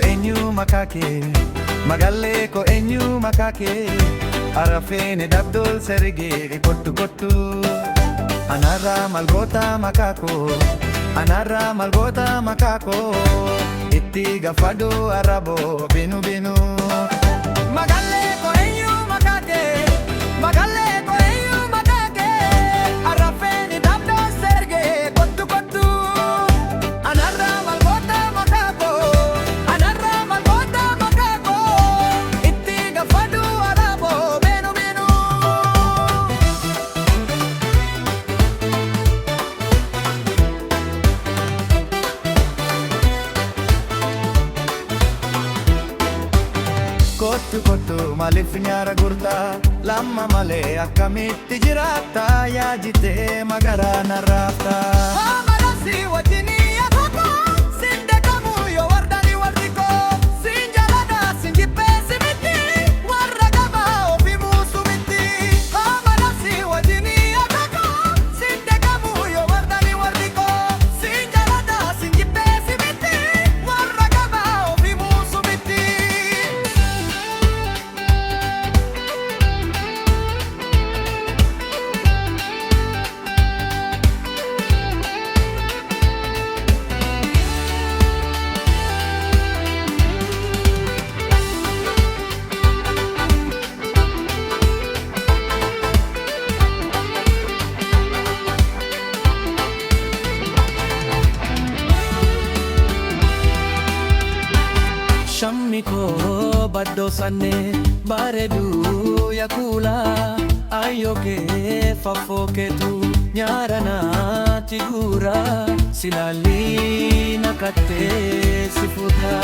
eenyu makake Magalle ko eenyu makake Arafene dabdol serge kottu kottu Anarra malgota makako Anarra malgota makako Itti gafado arabo binu binu Magalle ko eenyu makake Magalle ko eenyu makake Arafene dabdol serge kottu kottu Anarra malgota makako Anarra malgota makako Itti gafado arabo binu binu Kottu kottu malif nyara gurta Lamma male akkamitti jiraata Yaajite magara narraafta Amarasi wajjini yaafata Sinde kamu yoo wardani wardiko Sinjalada sinjippeesi miti Warra gaba ofi muusu miti Amarasi wajjini yaafata Sinde kamu yoo wardani wardiko Sinjalada sinjippeesi miti Warra gaba ofi muusu miti Shammi ko baddo sanne bareedu yakula Ayyoke fafoketu nyarana tigura Silali nakatte sifuta